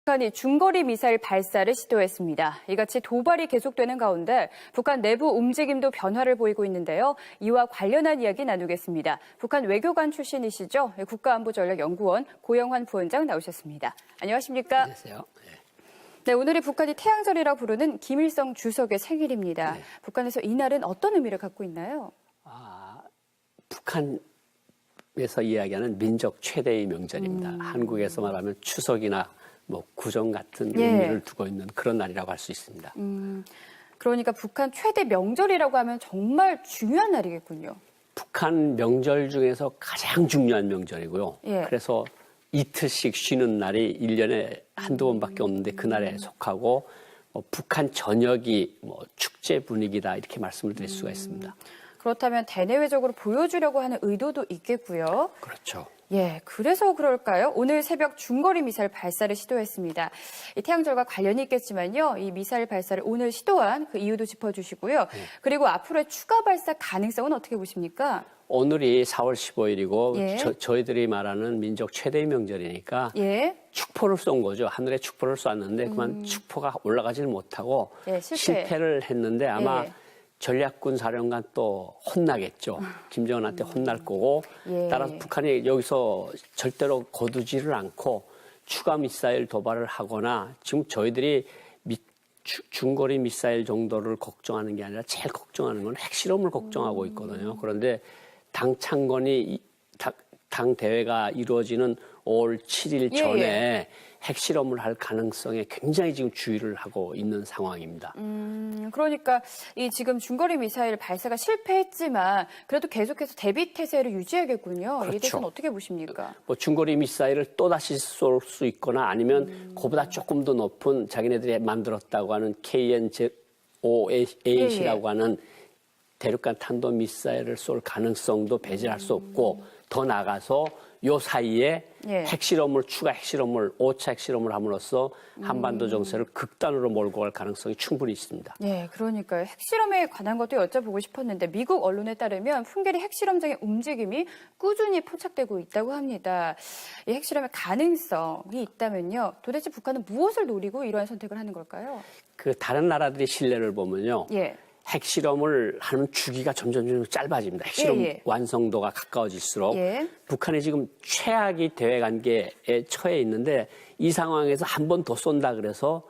북한이 중거리 미사일 발사를 시도했습니다. 이같이 도발이 계속되는 가운데 북한 내부 움직임도 변화를 보이고 있는데요. 이와 관련한 이야기 나누겠습니다. 북한 외교관 출신이시죠? 국가안보전략연구원 고영환 부원장 나오셨습니다. 안녕하십니까? 안녕하세요. 네, 오늘이 북한이 태양절이라 부르는 김일성 주석의 생일입니다. 네. 북한에서 이날은 어떤 의미를 갖고 있나요? 북한에서 이야기하는 민족 최대의 명절입니다. 한국에서 말하면 추석이나 구정 같은 의미를 두고 있는 그런 날이라고 할 수 있습니다. 그러니까 북한 최대 명절이라고 하면 정말 중요한 날이겠군요. 북한 명절 중에서 가장 중요한 명절이고요. 예. 그래서 이틀씩 쉬는 날이 1년에 한두 번밖에 없는데 그날에 속하고 북한 전역이 축제 분위기다 이렇게 말씀을 드릴 수가 있습니다. 그렇다면 대내외적으로 보여주려고 하는 의도도 있겠고요. 그렇죠. 예, 그래서 그럴까요? 오늘 새벽 중거리 미사일 발사를 시도했습니다. 이 태양절과 관련이 있겠지만요. 이 미사일 발사를 오늘 시도한 그 이유도 짚어주시고요. 그리고 앞으로의 추가 발사 가능성은 어떻게 보십니까? 오늘이 4월 15일이고 예. 저희들이 말하는 민족 최대의 명절이니까 예. 축포를 쏜 거죠. 하늘에 축포를 쐈는데 그만 축포가 올라가지를 못하고 예, 실패를 했는데 아마 예. 전략군 사령관 또 혼나겠죠. 김정은한테 혼날 거고 예. 따라서 북한이 여기서 절대로 거두지를 않고 추가 미사일 도발을 하거나 지금 저희들이 중거리 미사일 정도를 걱정하는 게 아니라 제일 걱정하는 건 핵실험을 걱정하고 있거든요. 그런데 당 창건이 당 대회가 이루어지는 5월 7일 전에 예. 핵실험을 할 가능성에 굉장히 지금 주의를 하고 있는 상황입니다. 그러니까 이 지금 중거리 미사일 발사가 실패했지만 그래도 계속해서 대비 태세를 유지해야겠군요. 그렇죠. 이 대해서는 어떻게 보십니까? 중거리 미사일을 또다시 쏠 수 있거나 아니면 그보다 조금 더 높은 자기네들이 만들었다고 하는 KN-5A라고 하는 대륙간 탄도 미사일을 쏠 가능성도 배제할 수 없고 더 나아가서 요 사이에 예. 추가 핵실험을 5차 핵실험을 함으로써 한반도 정세를 극단으로 몰고 갈 가능성이 충분히 있습니다. 예, 그러니까요. 핵실험에 관한 것도 여쭤보고 싶었는데 미국 언론에 따르면 풍계리 핵실험장의 움직임이 꾸준히 포착되고 있다고 합니다. 이 핵실험의 가능성이 있다면요. 도대체 북한은 무엇을 노리고 이러한 선택을 하는 걸까요? 다른 나라들의 신뢰를 보면요. 예. 핵실험을 하는 주기가 점점 짧아집니다. 핵실험 예. 완성도가 가까워질수록 예. 북한이 지금 최악의 대외 관계에 처해 있는데 이 상황에서 한 번 더 쏜다 그래서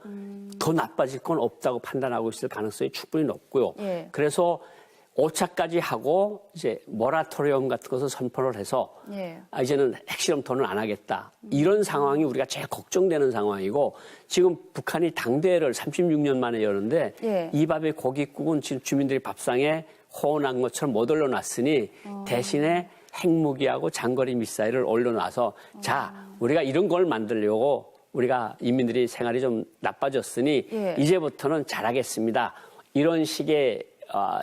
더 나빠질 건 없다고 판단하고 있을 가능성이 충분히 높고요. 예. 그래서 5차까지 하고 이제 모라토리엄 같은 것을 선포를 해서 예. 이제는 핵실험 더는 안 하겠다. 이런 상황이 우리가 제일 걱정되는 상황이고 지금 북한이 당대회를 36년 만에 여는데 예. 이 밥에 고깃국은 지금 주민들이 밥상에 호언한 것처럼 못 올려놨으니 대신에 핵무기하고 장거리 미사일을 올려놔서 자 우리가 이런 걸 만들려고 우리가 인민들이 생활이 좀 나빠졌으니 예. 이제부터는 잘하겠습니다. 이런 식의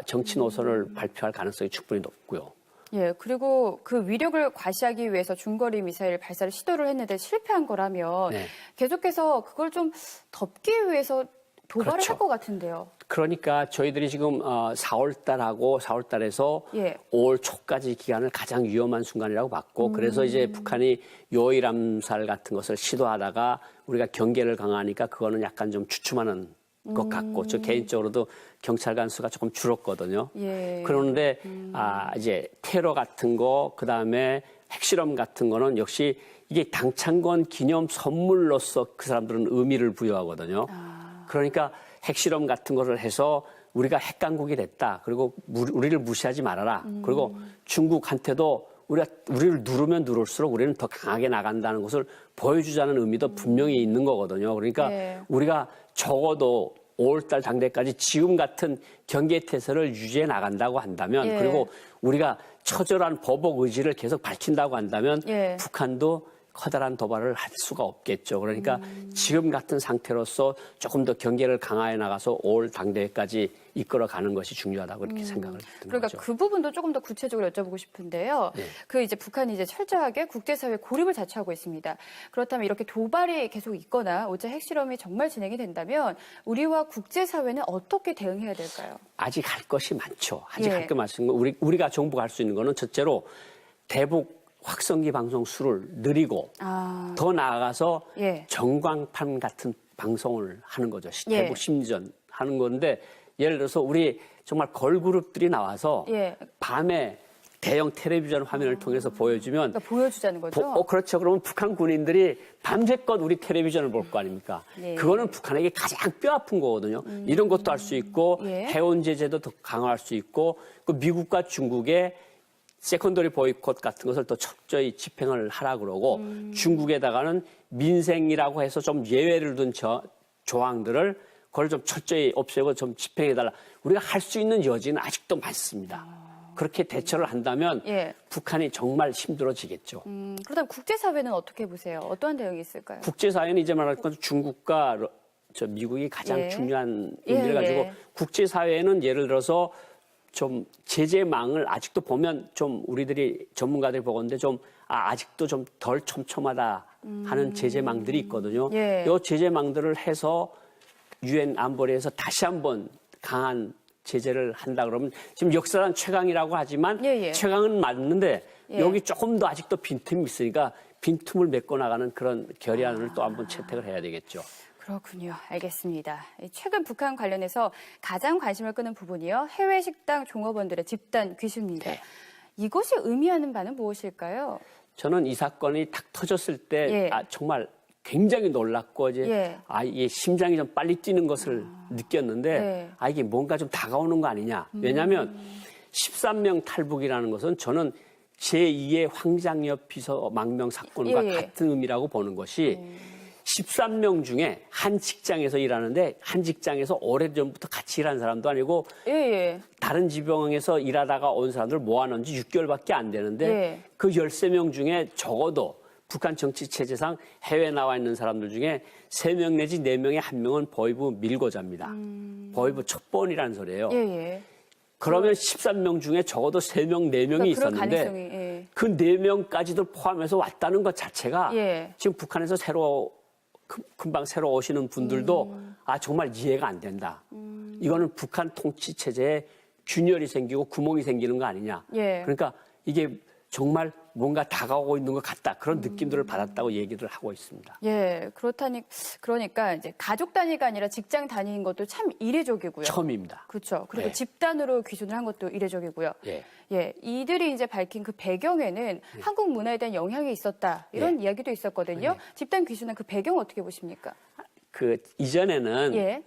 정치 노선을 발표할 가능성이 충분히 높고요. 예, 그리고 그 위력을 과시하기 위해서 중거리 미사일 발사를 시도를 했는데 실패한 거라면 네. 계속해서 그걸 좀 덮기 위해서 도발을 그렇죠. 할 것 같은데요. 그러니까 저희들이 지금 4월 달하고 4월 달에서 예. 5월 초까지 기간을 가장 위험한 순간이라고 봤고 그래서 이제 북한이 요일 암살 같은 것을 시도하다가 우리가 경계를 강화하니까 그거는 약간 좀 주춤하는 것 같고 저 개인적으로도 경찰관 수가 조금 줄었거든요. 예. 그런데 이제 테러 같은 거 그다음에 핵실험 같은 거는 역시 이게 당창건 기념 선물로서 그 사람들은 의미를 부여하거든요. 그러니까 핵실험 같은 거를 해서 우리가 핵강국이 됐다. 그리고 우리를 무시하지 말아라. 그리고 중국한테도 우리를 누르면 누를수록 우리는 더 강하게 나간다는 것을 보여주자는 의미도 분명히 있는 거거든요. 그러니까 네. 우리가 적어도 5월달 당대까지 지금 같은 경계태세를 유지해 나간다고 한다면 예. 그리고 우리가 처절한 보복 의지를 계속 밝힌다고 한다면 예. 북한도 커다란 도발을 할 수가 없겠죠. 그러니까 지금 같은 상태로서 조금 더 경계를 강화해 나가서 5월 당대회까지 이끌어가는 것이 중요하다고 그렇게 생각을 든 그러니까 거죠. 그 부분도 조금 더 구체적으로 여쭤보고 싶은데요. 네. 그 이제 북한이 이제 철저하게 국제사회 고립을 자처하고 있습니다. 그렇다면 이렇게 도발이 계속 있거나 5차 핵실험이 정말 진행이 된다면 우리와 국제사회는 어떻게 대응해야 될까요? 아직 할 것이 많죠. 아직 예. 할 게 많은 거. 우리가 정부가 할 수 있는 거는 첫째로 대북 확성기 방송 수를 늘리고 더 나아가서 예. 전광판 같은 방송을 하는 거죠. 예. 대북 심리전 하는 건데 예를 들어서 우리 정말 걸그룹들이 나와서 예. 밤에 대형 텔레비전 화면을 통해서 보여주면 그러니까 보여주자는 거죠. 그렇죠. 그러면 북한 군인들이 밤새껏 우리 텔레비전을 볼 거 아닙니까? 예. 그거는 북한에게 가장 뼈아픈 거거든요. 이런 것도 할 수 있고 예. 해운 제재도 더 강화할 수 있고 그 미국과 중국의 세컨더리 보이콧 같은 것을 또 철저히 집행을 하라 그러고 중국에다가는 민생이라고 해서 좀 예외를 둔 조항들을 그걸 좀 철저히 없애고 좀 집행해달라. 우리가 할 수 있는 여지는 아직도 많습니다. 그렇게 대처를 한다면 예. 북한이 정말 힘들어지겠죠. 그렇다면 국제사회는 어떻게 보세요? 어떠한 대응이 있을까요? 국제사회는 이제 말할 건 중국과 미국이 가장 예. 중요한 예, 의미를 가지고 예. 국제사회는 예를 들어서 좀 제재망을 아직도 보면 좀 우리들이 전문가들이 보건데 좀 아직도 좀 덜 촘촘하다 하는 제재망들이 있거든요. 예. 이 제재망들을 해서 유엔 안보리에서 다시 한번 강한 제재를 한다 그러면 지금 역사상 최강이라고 하지만 예, 예. 최강은 맞는데 예. 여기 조금 더 아직도 빈틈이 있으니까 빈틈을 메꿔 나가는 그런 결의안을 또 한번 채택을 해야 되겠죠. 그렇군요. 알겠습니다. 최근 북한 관련해서 가장 관심을 끄는 부분이요. 해외 식당 종업원들의 집단 귀순입니다. 네. 이것이 의미하는 바는 무엇일까요? 저는 이 사건이 탁 터졌을 때 예. 정말 굉장히 놀랐고 이제 예. 이게 심장이 좀 빨리 뛰는 것을 느꼈는데 네. 이게 뭔가 좀 다가오는 거 아니냐. 왜냐하면 13명 탈북이라는 것은 저는 제2의 황장엽 비서 망명 사건과 예. 같은 의미라고 보는 것이 13명 중에 한 직장에서 일하는데 한 직장에서 오래전부터 같이 일한 사람도 아니고 예, 예. 다른 지방에서 일하다가 온 사람들 모아놓은 지 6개월밖에 안 되는데 예. 그 13명 중에 적어도 북한 정치 체제상 해외에 나와 있는 사람들 중에 3명 내지 4명의 1명은 보위부 밀고자입니다. 보위부 첩보원이라는 소리예요. 예, 예. 그러면 13명 중에 적어도 3명, 4명이 그런 있었는데 가능성이, 예. 그 4명까지도 포함해서 왔다는 것 자체가 예. 지금 북한에서 금방 새로 오시는 분들도 정말 이해가 안 된다. 이거는 북한 통치 체제에 균열이 생기고 구멍이 생기는 거 아니냐. 예. 그러니까 이게 정말 뭔가 다가오고 있는 것 같다. 그런 느낌들을 받았다고 얘기를 하고 있습니다. 예, 그러니까 이제 가족 단위가 아니라 직장 단위인 것도 참 이례적이고요. 처음입니다. 그렇죠. 그리고 네. 집단으로 귀순을 한 것도 이례적이고요. 예. 예, 이들이 이제 밝힌 그 배경에는 한국 문화에 대한 영향이 있었다. 이런 이야기도 있었거든요. 집단 귀순한 그 배경 어떻게 보십니까? 그 이전에는 예.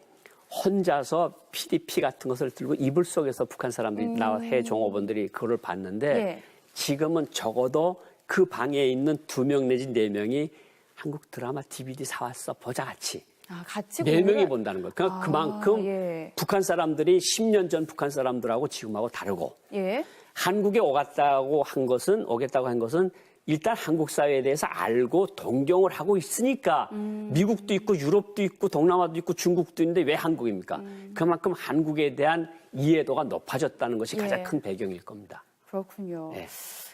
혼자서 PDP 같은 것을 들고 이불 속에서 북한 사람들이 나와 해 종업원들이 그걸 봤는데 예. 지금은 적어도 그 방에 있는 2명 내지 4명이 한국 드라마 DVD 사왔어 보자 같이. 같이 4명이 본다는 거예요. 그러니까 그만큼 예. 북한 사람들이 10년 전 북한 사람들하고 지금하고 다르고 예. 한국에 오겠다고 한 것은 일단 한국 사회에 대해서 알고 동경을 하고 있으니까 미국도 있고 유럽도 있고 동남아도 있고 중국도 있는데 왜 한국입니까? 그만큼 한국에 대한 이해도가 높아졌다는 것이 가장 예. 큰 배경일 겁니다. 그렇군요. 네.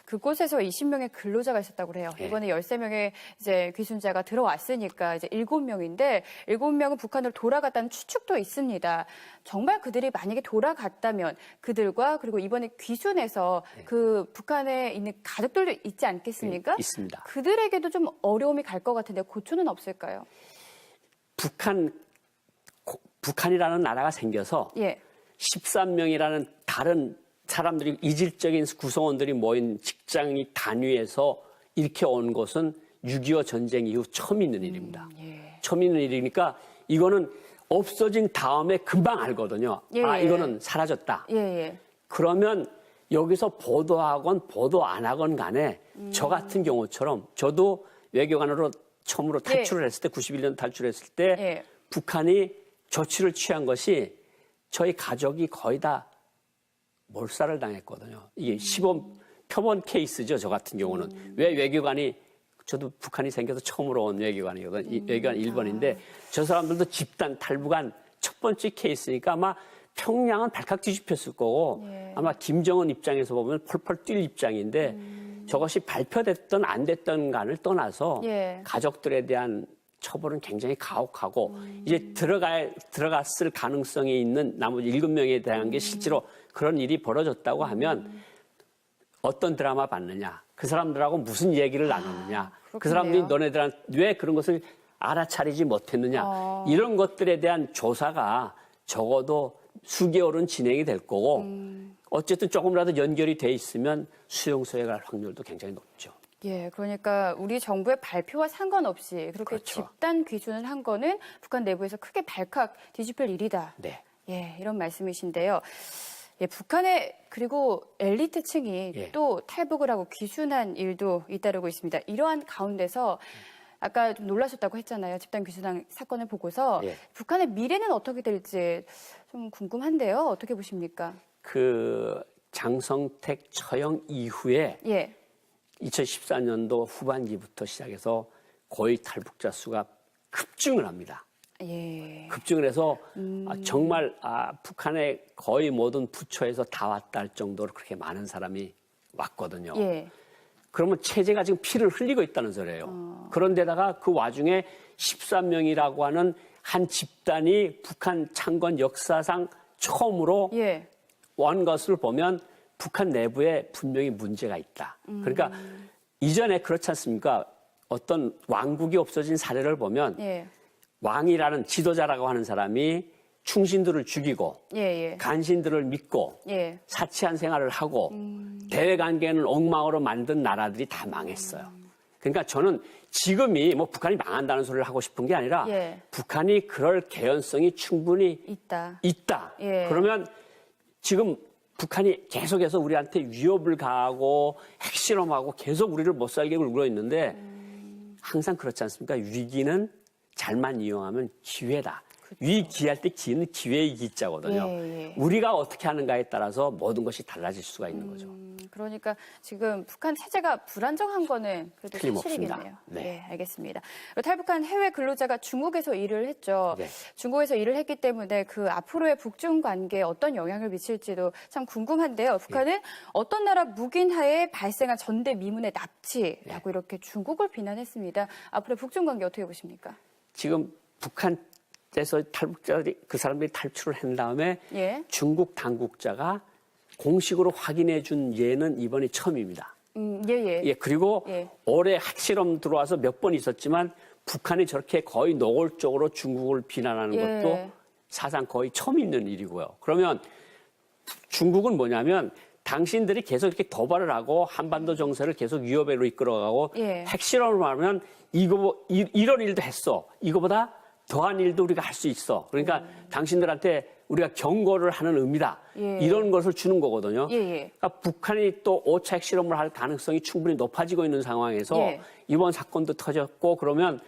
그곳에서 20명의 근로자가 있었다고 그래요. 네. 이번에 13명의 이제 귀순자가 들어왔으니까 이제 7명인데 7명은 북한으로 돌아갔다는 추측도 있습니다. 정말 그들이 만약에 돌아갔다면 그들과 그리고 이번에 귀순해서 그 북한에 있는 가족들도 있지 않겠습니까? 네, 있습니다. 그들에게도 좀 어려움이 갈 것 같은데 고초는 없을까요? 북한이라는 나라가 생겨서 예. 13명이라는 다른 사람들이 이질적인 구성원들이 모인 직장이 단위에서 이렇게 온 것은 6.25 전쟁 이후 처음 있는 일입니다. 예. 처음 있는 일이니까 이거는 없어진 다음에 금방 알거든요. 예, 이거는 사라졌다. 예, 예. 그러면 여기서 보도하건 보도 안 하건 간에 저 같은 경우처럼 저도 외교관으로 처음으로 탈출을 했을 때 91년 탈출했을 때 예. 북한이 조치를 취한 것이 저희 가족이 거의 다 몰살을 당했거든요. 이게 시범 표본 케이스죠. 저 같은 경우는. 왜 외교관이 저도 북한이 생겨서 처음으로 온 외교관이거든요. 외교관 1번인데 저 사람들도 집단 탈북한 첫 번째 케이스니까 아마 평양은 발칵 뒤집혔을 거고 예. 아마 김정은 입장에서 보면 펄펄 뛸 입장인데 저것이 발표됐던 안 됐던 간을 떠나서 예. 가족들에 대한 처벌은 굉장히 가혹하고 이제 들어갔을 가능성이 있는 나머지 7명에 대한 게 실제로 그런 일이 벌어졌다고 하면 어떤 드라마 봤느냐, 그 사람들하고 무슨 얘기를 나누느냐, 그 그렇겠네요. 사람들이 너네들한테 왜 그런 것을 알아차리지 못했느냐, 이런 것들에 대한 조사가 적어도 수개월은 진행이 될 거고, 어쨌든 조금이라도 연결이 돼 있으면 수용소에 갈 확률도 굉장히 높죠. 예, 그러니까 우리 정부의 발표와 상관없이 그렇게 그렇죠. 집단 귀순을 한 거는 북한 내부에서 크게 발칵 뒤집힐 일이다. 네. 예, 이런 말씀이신데요. 예, 북한의 그리고 엘리트층이 예. 또 탈북을 하고 귀순한 일도 잇따르고 있습니다. 이러한 가운데서 아까 좀 놀라셨다고 했잖아요. 집단 귀순한 사건을 보고서 예. 북한의 미래는 어떻게 될지 좀 궁금한데요. 어떻게 보십니까? 그 장성택 처형 이후에 예, 2014년도 후반기부터 시작해서 고위 탈북자 수가 급증을 합니다. 예, 급증을 해서 정말 북한의 거의 모든 부처에서 다 왔다 할 정도로 그렇게 많은 사람이 왔거든요. 예, 그러면 체제가 지금 피를 흘리고 있다는 소리예요. 그런데다가 그 와중에 13명이라고 하는 한 집단이 북한 창건 역사상 처음으로 예, 원 것을 보면 북한 내부에 분명히 문제가 있다. 그러니까 이전에 그렇지 않습니까? 어떤 왕국이 없어진 사례를 보면 예, 왕이라는 지도자라고 하는 사람이 충신들을 죽이고 예, 간신들을 믿고 예, 사치한 생활을 하고 대외관계는 엉망으로 만든 나라들이 다 망했어요. 그러니까 저는 지금이 뭐 북한이 망한다는 소리를 하고 싶은 게 아니라 예. 북한이 그럴 개연성이 충분히 있다. 있다. 예. 그러면 지금 북한이 계속해서 우리한테 위협을 가하고 핵실험하고 계속 우리를 못 살게 굴고 있는데 항상 그렇지 않습니까? 위기는 잘만 이용하면 기회다. 위기할 때 기는 기회의 기자거든요. 예, 예. 우리가 어떻게 하는가에 따라서 모든 것이 달라질 수가 있는 거죠. 그러니까 지금 북한 체제가 불안정한 거는 그래도 틀림없습니다. 사실이겠네요. 네. 네, 알겠습니다. 탈북한 해외 근로자가 중국에서 일을 했죠. 네. 중국에서 일을 했기 때문에 그 앞으로의 북중 관계에 어떤 영향을 미칠지도 참 궁금한데요. 북한은 어떤 나라 묵인하에 발생한 전대미문의 납치라고 이렇게 중국을 비난했습니다. 앞으로 북중 관계 어떻게 보십니까? 지금 북한에서 탈북자들이 그 사람들이 탈출을 한 다음에 예. 중국 당국자가 공식으로 확인해 준 예는 이번이 처음입니다. 예. 예, 그리고 예. 올해 핵실험 들어와서 몇 번 있었지만 북한이 저렇게 거의 노골적으로 중국을 비난하는 예. 것도 사상 거의 처음 있는 일이고요. 그러면 중국은 뭐냐면 당신들이 계속 이렇게 도발을 하고 한반도 정세를 계속 위협으로 이끌어가고 예. 핵실험을 하면 이런 일도 했어. 이거보다 더한 일도 우리가 할 수 있어. 그러니까 당신들한테 우리가 경고를 하는 의미다. 예. 이런 것을 주는 거거든요. 예. 그러니까 북한이 또 5차 핵실험을 할 가능성이 충분히 높아지고 있는 상황에서 예. 이번 사건도 터졌고 그러면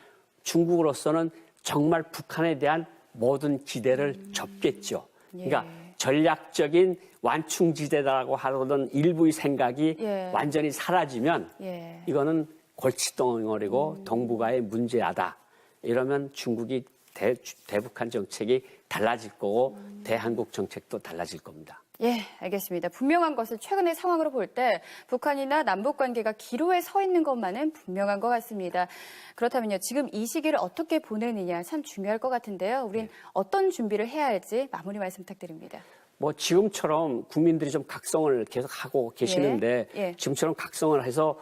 중국으로서는 정말 북한에 대한 모든 기대를 접겠죠. 그러니까 전략적인 완충지대다라고 하던 일부의 생각이 예. 완전히 사라지면 예. 이거는 골칫덩어리고 동북아의 문제하다. 이러면 중국이 대북한 정책이 달라질 거고 대한국 정책도 달라질 겁니다. 예, 알겠습니다. 분명한 것은 최근의 상황으로 볼 때 북한이나 남북 관계가 기로에 서 있는 것만은 분명한 것 같습니다. 그렇다면요, 지금 이 시기를 어떻게 보내느냐 참 중요할 것 같은데요. 우린 어떤 준비를 해야 할지 마무리 말씀 부탁드립니다. 뭐 지금처럼 국민들이 좀 각성을 계속 하고 계시는데 예. 지금처럼 각성을 해서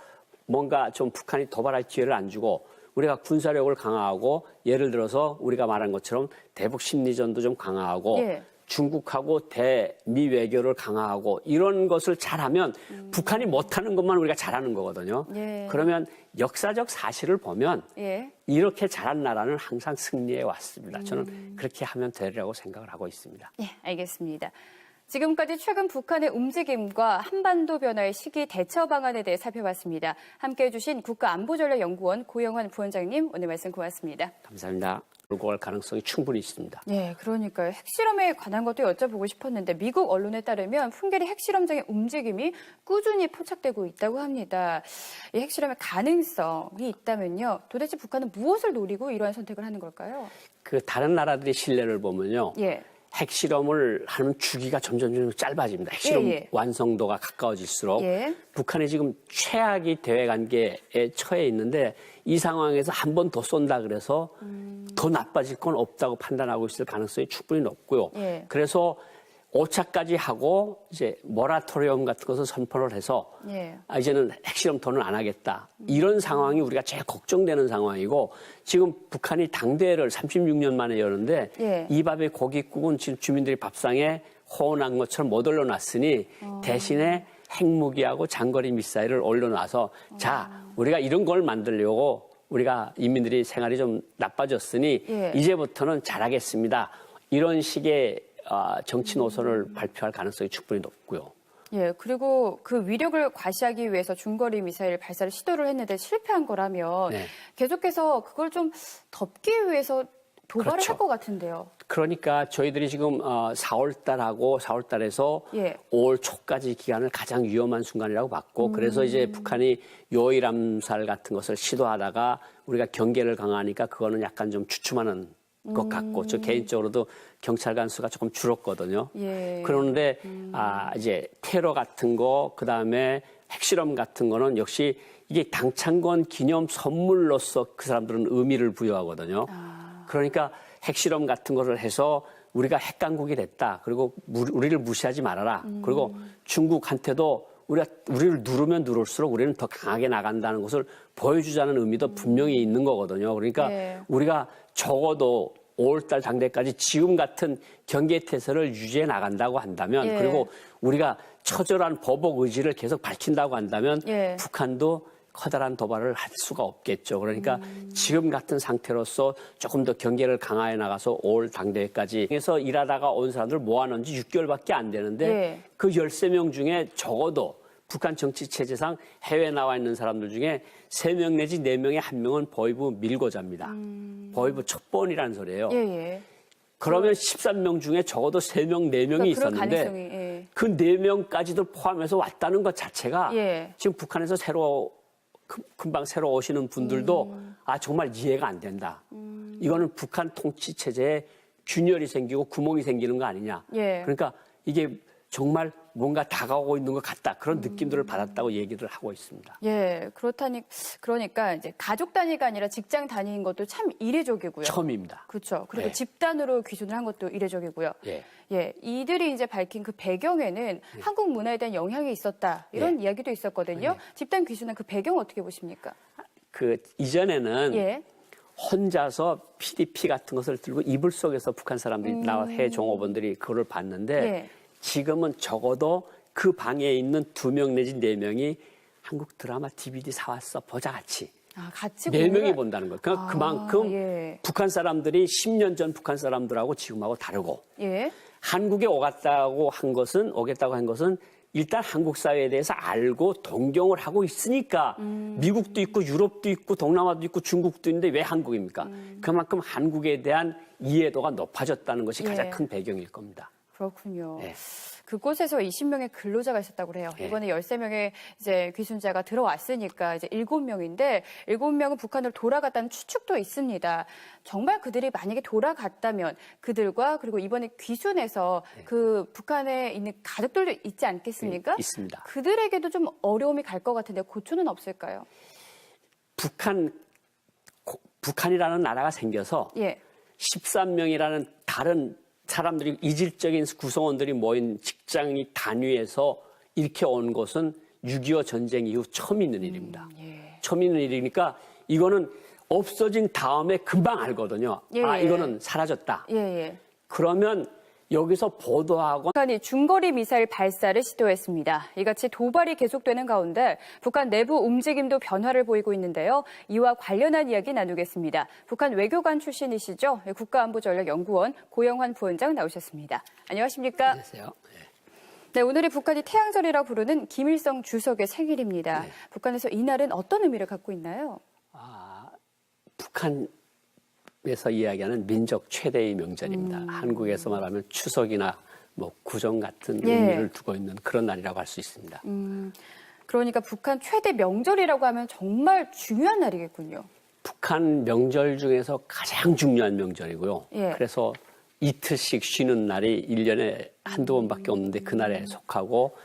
뭔가 좀 북한이 도발할 기회를 안 주고 우리가 군사력을 강화하고 예를 들어서 우리가 말한 것처럼 대북 심리전도 좀 강화하고 예. 중국하고 대미 외교를 강화하고 이런 것을 잘하면 북한이 못하는 것만 우리가 잘하는 거거든요. 예. 그러면 역사적 사실을 보면 예. 이렇게 잘한 나라는 항상 승리해 왔습니다. 저는 그렇게 하면 되리라고 생각을 하고 있습니다. 예, 알겠습니다. 지금까지 최근 북한의 움직임과 한반도 변화의 시기 대처 방안에 대해 살펴봤습니다. 함께해 주신 국가안보전략연구원 고영환 부원장님, 오늘 말씀 고맙습니다. 감사합니다. 몰고 갈 가능성이 충분히 있습니다. 네, 그러니까요. 핵실험에 관한 것도 여쭤보고 싶었는데 미국 언론에 따르면 풍계리 핵실험장의 움직임이 꾸준히 포착되고 있다고 합니다. 이 핵실험의 가능성이 있다면요. 도대체 북한은 무엇을 노리고 이러한 선택을 하는 걸까요? 그 다른 나라들의 신뢰를 보면요. 예. 핵실험을 하는 주기가 점점 짧아집니다. 핵실험 예. 완성도가 가까워질수록 예. 북한이 지금 최악의 대외관계에 처해 있는데 이 상황에서 한 번 더 쏜다 그래서 더 나빠질 건 없다고 판단하고 있을 가능성이 충분히 높고요. 예. 그래서 오차까지 하고 이제 모라토리엄 같은 것을 선포를 해서 예. 이제는 핵실험토는 안 하겠다. 이런 상황이 우리가 제일 걱정되는 상황이고 지금 북한이 당대회를 36년 만에 여는데 예. 이 밥에 고깃국은 지금 주민들이 밥상에 호언한 것처럼 못 올려놨으니 대신에 핵무기하고 장거리 미사일을 올려놔서 자 우리가 이런 걸 만들려고 우리가 인민들이 생활이 좀 나빠졌으니 예. 이제부터는 잘하겠습니다. 이런 식의 정치 노선을 발표할 가능성이 충분히 높고요. 예, 그리고 그 위력을 과시하기 위해서 중거리 미사일 발사를 시도를 했는데 실패한 거라면 네. 계속해서 그걸 좀 덮기 위해서 도발을 그렇죠. 할 것 같은데요. 그러니까 저희들이 지금 4월 달하고 4월 달에서 예. 5월 초까지 기간을 가장 위험한 순간이라고 봤고 그래서 이제 북한이 요일 암살 같은 것을 시도하다가 우리가 경계를 강화하니까 그거는 약간 좀 주춤하는 것 같고 저 개인적으로도 경찰관 수가 조금 줄었거든요. 예. 그런데 이제 테러 같은 거 그다음에 핵실험 같은 거는 역시 이게 당창건 기념 선물로서 그 사람들은 의미를 부여하거든요. 그러니까 핵실험 같은 거를 해서 우리가 핵강국이 됐다. 그리고 우리를 무시하지 말아라. 그리고 중국한테도 우리를 누르면 누를수록 우리는 더 강하게 나간다는 것을 보여주자는 의미도 분명히 있는 거거든요. 그러니까 네. 우리가 적어도 5월달 당대까지 지금 같은 경계태세를 유지해 나간다고 한다면 예. 그리고 우리가 처절한 보복 의지를 계속 밝힌다고 한다면 예. 북한도 커다란 도발을 할 수가 없겠죠. 그러니까 지금 같은 상태로서 조금 더 경계를 강화해 나가서 5월 당대회까지 해서 일하다가 온 사람들 모아놓은 지 6개월밖에 안 되는데 예. 그 13명 중에 적어도 북한 정치 체제상 해외에 나와 있는 사람들 중에 3명 내지 4명의 1명은 보위부 밀고자입니다. 보위부 첩보원이라는 소리예요. 예, 예. 그러면 13명 중에 적어도 3명, 4명이 그러니까 있었는데 가능성이, 예. 그 4명까지도 포함해서 왔다는 것 자체가 예. 지금 북한에서 금방 새로 오시는 분들도 정말 이해가 안 된다. 이거는 북한 통치 체제에 균열이 생기고 구멍이 생기는 거 아니냐. 예. 그러니까 이게 정말 뭔가 다가오고 있는 것 같다. 그런 느낌들을 받았다고 얘기를 하고 있습니다. 예, 그러니까 이제 가족 단위가 아니라 직장 단위인 것도 참 이례적이고요. 처음입니다. 그렇죠. 그리고 네. 집단으로 귀순을 한 것도 이례적이고요. 예. 예, 이들이 이제 밝힌 그 배경에는 한국 문화에 대한 영향이 있었다. 이런 이야기도 있었거든요. 집단 귀순은 그 배경 어떻게 보십니까? 그 이전에는 예. 혼자서 PDP 같은 것을 들고 이불 속에서 북한 사람들이 나와 해외 종업원들이 그걸 봤는데 예. 지금은 적어도 그 방에 있는 2명 내지 4명이 한국 드라마 DVD 사왔어 보자 같이. 같이 4명이 본다는 거예요. 그러니까 그만큼 예. 북한 사람들이 10년 전 북한 사람들하고 지금하고 다르고 예. 한국에 오겠다고 한 것은 일단 한국 사회에 대해서 알고 동경을 하고 있으니까 미국도 있고 유럽도 있고 동남아도 있고 중국도 있는데 왜 한국입니까? 그만큼 한국에 대한 이해도가 높아졌다는 것이 가장 예. 큰 배경일 겁니다. 그렇군요. 네. 그곳에서 20명의 근로자가 있었다고 그래요. 네. 이번에 13명의 이제 귀순자가 들어왔으니까 이제 7명인데 7명은 북한으로 돌아갔다는 추측도 있습니다. 정말 그들이 만약에 돌아갔다면 그들과 그리고 이번에 귀순해서 그 북한에 있는 가족들도 있지 않겠습니까? 네, 있습니다. 그들에게도 좀 어려움이 갈 것 같은데 고초는 없을까요? 북한이라는 나라가 생겨서 예. 13명이라는 다른 사람들이 이질적인 구성원들이 모인 직장이 단위에서 이렇게 온 것은 6.25 전쟁 이후 처음 있는 일입니다. 예. 처음 있는 일이니까 이거는 없어진 다음에 금방 알거든요. 예, 예. 이거는 사라졌다. 예, 예. 그러면 여기서 보도하고 북한이 중거리 미사일 발사를 시도했습니다. 이같이 도발이 계속되는 가운데 북한 내부 움직임도 변화를 보이고 있는데요. 이와 관련한 이야기 나누겠습니다. 북한 외교관 출신이시죠? 국가안보전략연구원 고영환 부원장 나오셨습니다. 안녕하십니까? 안녕하세요. 네, 오늘이 북한이 태양절이라 부르는 김일성 주석의 생일입니다. 네. 북한에서 이날은 어떤 의미를 갖고 있나요? 북한에서 이야기하는 민족 최대의 명절입니다. 한국에서 말하면 추석이나 구정 같은 예. 의미를 두고 있는 그런 날이라고 할 수 있습니다. 그러니까 북한 최대 명절이라고 하면 정말 중요한 날이겠군요. 북한 명절 중에서 가장 중요한 명절이고요. 예. 그래서 이틀씩 쉬는 날이 1년에 한두 번밖에 없는데 그날에 속하고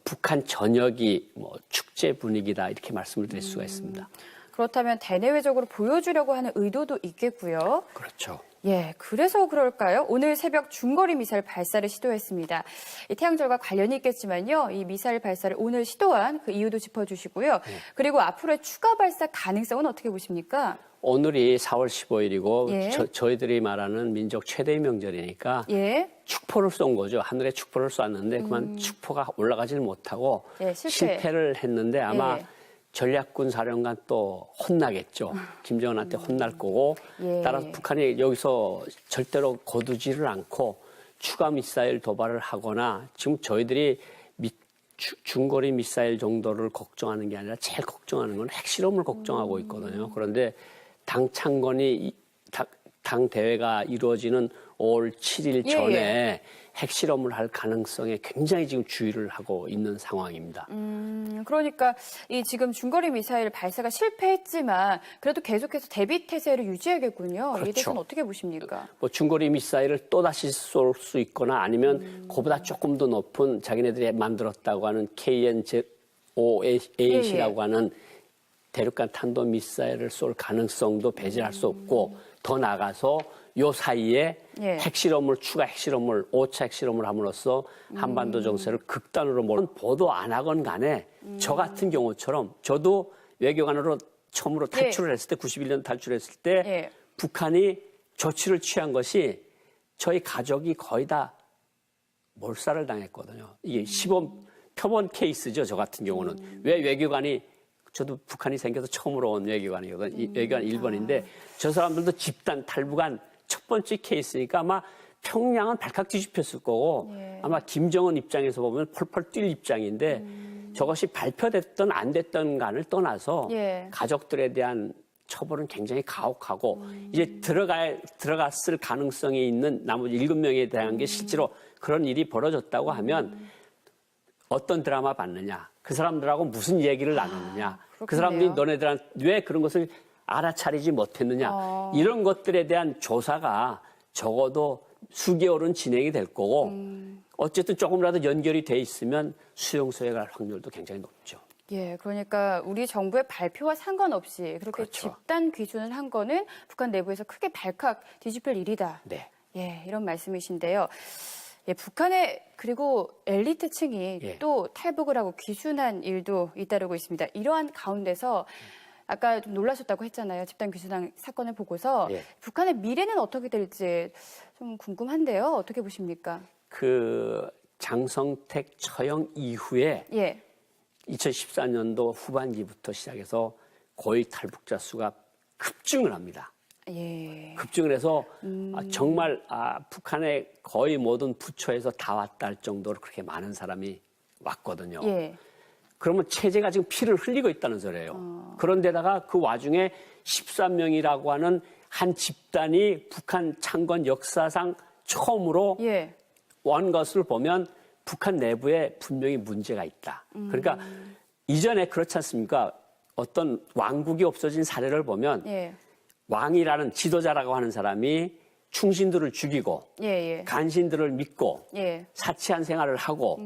북한 전역이 축제 분위기다 이렇게 말씀을 드릴 수가 있습니다. 그렇다면 대내외적으로 보여주려고 하는 의도도 있겠고요. 그렇죠. 예, 그래서 그럴까요? 오늘 새벽 중거리 미사일 발사를 시도했습니다. 이 태양절과 관련이 있겠지만요. 이 미사일 발사를 오늘 시도한 그 이유도 짚어주시고요. 그리고 앞으로의 추가 발사 가능성은 어떻게 보십니까? 오늘이 4월 15일이고 예. 저희들이 말하는 민족 최대의 명절이니까 예. 축포를 쏜 거죠. 하늘에 축포를 쐈는데 그만 축포가 올라가지를 못하고 예, 실패를 했는데 아마 예. 전략군 사령관 또 혼나겠죠. 김정은한테 혼날 거고 예. 따라서 북한이 여기서 절대로 거두지를 않고 추가 미사일 도발을 하거나 지금 저희들이 중거리 미사일 정도를 걱정하는 게 아니라 제일 걱정하는 건 핵실험을 걱정하고 있거든요. 그런데 당 창건이 당 대회가 이루어지는 5월 7일 예, 전에 예. 핵실험을 할 가능성에 굉장히 지금 주의를 하고 있는 상황입니다. 그러니까 이 지금 중거리 미사일 발사가 실패했지만 그래도 계속해서 대비 태세를 유지해야겠군요. 그렇죠. 이 대해서는 어떻게 보십니까? 뭐 중거리 미사일을 또다시 쏠 수 있거나 아니면 그보다 조금 더 높은 자기네들이 만들었다고 하는 KN-5A라고 하는 대륙간 탄도 미사일을 쏠 가능성도 배제할 수 없고 더 나아가서 요 사이에 예. 추가 핵실험을 5차 핵실험을 함으로써 한반도 정세를 극단으로 보도 안 하건 간에 저 같은 경우처럼 저도 외교관으로 처음으로 탈출을 했을 때 91년 탈출했을 때 예. 북한이 조치를 취한 것이 저희 가족이 거의 다 몰살을 당했거든요. 이게 시범 표본 케이스죠. 저 같은 경우는. 왜 외교관이 저도 북한이 생겨서 처음으로 온 외교관이거든요. 외교관 1번인데 저 사람들도 집단 탈북한 첫 번째 케이스니까 아마 평양은 발칵 뒤집혔을 거고 아마 김정은 입장에서 보면 펄펄 뛸 입장인데 저것이 발표됐던 안 됐던 간을 떠나서 가족들에 대한 처벌은 굉장히 가혹하고 이제 들어갔을 가능성이 있는 나머지 7명에 대한 게 실제로 그런 일이 벌어졌다고 하면 어떤 드라마 봤느냐, 그 사람들하고 무슨 얘기를 나눴느냐, 그 사람들이 너네들한테 왜 그런 것을 알아차리지 못했느냐, 이런 것들에 대한 조사가 적어도 수개월은 진행이 될 거고 어쨌든 조금이라도 연결이 돼 있으면 수용소에 갈 확률도 굉장히 높죠. 예, 그러니까 우리 정부의 발표와 상관없이 그렇게 그렇죠. 집단 귀순을 한 거는 북한 내부에서 크게 발칵 뒤집힐 일이다. 네. 예, 이런 말씀이신데요. 예, 북한의 그리고 엘리트층이 또 탈북을 하고 귀순한 일도 잇따르고 있습니다. 이러한 가운데서 아까 좀 놀라셨다고 했잖아요. 집단 귀순한 사건을 보고서 북한의 미래는 어떻게 될지 좀 궁금한데요. 어떻게 보십니까? 그 장성택 처형 이후에 2014년도 후반기부터 시작해서 고위 탈북자 수가 급증을 합니다. 급증을 해서 정말 북한의 거의 모든 부처에서 다 왔다 할 정도로 그렇게 많은 사람이 왔거든요. 그러면 체제가 지금 피를 흘리고 있다는 소리예요. 그런데다가 그 와중에 13명이라고 하는 한 집단이 북한 창건 역사상 처음으로 온 것을 보면 북한 내부에 분명히 문제가 있다. 그러니까 이전에 그렇지 않습니까? 어떤 왕국이 없어진 사례를 보면 왕이라는 지도자라고 하는 사람이 충신들을 죽이고 간신들을 믿고 사치한 생활을 하고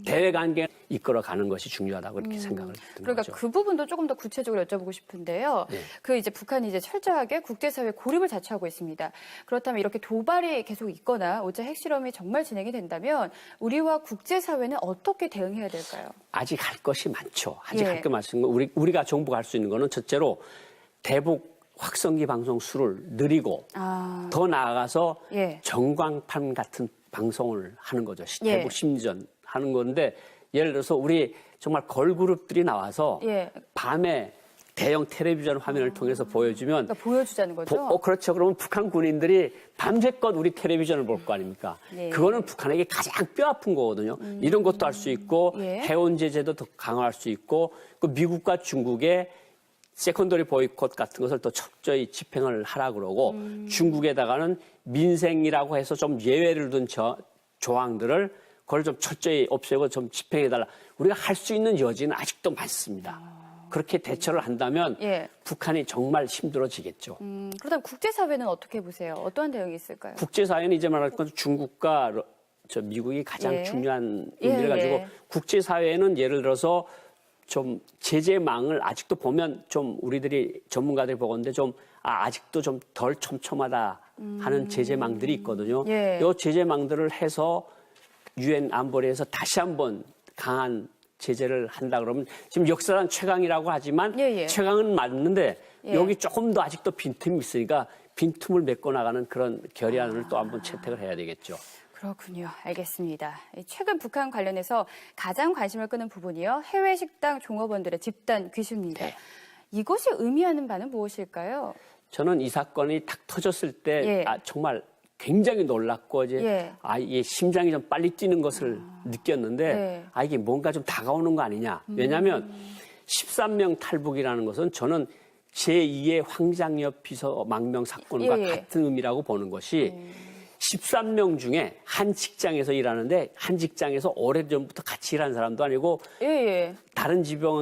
대외관계 이끌어가는 것이 중요하다고 그렇게 생각을 드는 그러니까 거죠. 그 부분도 조금 더 구체적으로 여쭤보고 싶은데요. 그 이제 북한이 이제 철저하게 국제사회 고립을 자처하고 있습니다. 그렇다면 이렇게 도발이 계속 있거나 5차 핵실험이 정말 진행이 된다면 우리와 국제사회는 어떻게 대응해야 될까요? 아직 할 것이 많죠. 아직 할 게 많은 건 우리가 정부가 할 수 있는 거는 첫째로 대북 확성기 방송 수를 늘리고 더 나아가서 전광판 같은 방송을 하는 거죠. 대북 심리전 하는 건데 예를 들어서 우리 정말 걸그룹들이 나와서 밤에 대형 텔레비전 화면을 통해서 보여주면 그러니까 보여주자는 거죠? 그렇죠. 그러면 북한 군인들이 밤새껏 우리 텔레비전을 볼 거 아닙니까? 그거는 북한에게 가장 뼈아픈 거거든요. 이런 것도 할 수 있고 해운 제재도 더 강화할 수 있고 그 미국과 중국의 세컨더리 보이콧 같은 것을 또 철저히 집행을 하라 그러고 중국에다가는 민생이라고 해서 좀 예외를 둔 조항들을 그걸 좀 철저히 없애고 좀 집행해달라. 우리가 할 수 있는 여지는 아직도 많습니다. 그렇게 대처를 한다면 북한이 정말 힘들어지겠죠. 그렇다면 국제사회는 어떻게 보세요? 어떠한 대응이 있을까요? 국제사회는 이제 말할 건 중국과 미국이 가장 중요한 의미를 가지고 국제사회는 예를 들어서 좀 제재망을 아직도 보면 좀 우리들이 전문가들이 보건데 좀 아직도 좀 덜 촘촘하다 하는 제재망들이 있거든요. 예. 이 제재망들을 해서 유엔 안보리에서 다시 한번 강한 제재를 한다 그러면 지금 역사상 최강이라고 하지만 예. 최강은 맞는데 예. 여기 조금 더 아직도 빈틈이 있으니까 빈틈을 메꿔 나가는 그런 결의안을 또 한번 채택을 해야 되겠죠. 그렇군요. 알겠습니다. 최근 북한 관련해서 가장 관심을 끄는 부분이요. 해외 식당 종업원들의 집단 귀순입니다. 네. 이것이 의미하는 바는 무엇일까요? 저는 이 사건이 탁 터졌을 때 예. 정말 굉장히 놀랐고 이제 예. 이게 심장이 좀 빨리 뛰는 것을 느꼈는데 예. 이게 뭔가 좀 다가오는 거 아니냐. 왜냐하면 13명 탈북이라는 것은 저는 제2의 황장엽 비서 망명 사건과 예. 같은 의미라고 보는 것이 13명 중에 한 직장에서 일하는데 한 직장에서 오래전부터 같이 일한 사람도 아니고 예. 다른 지병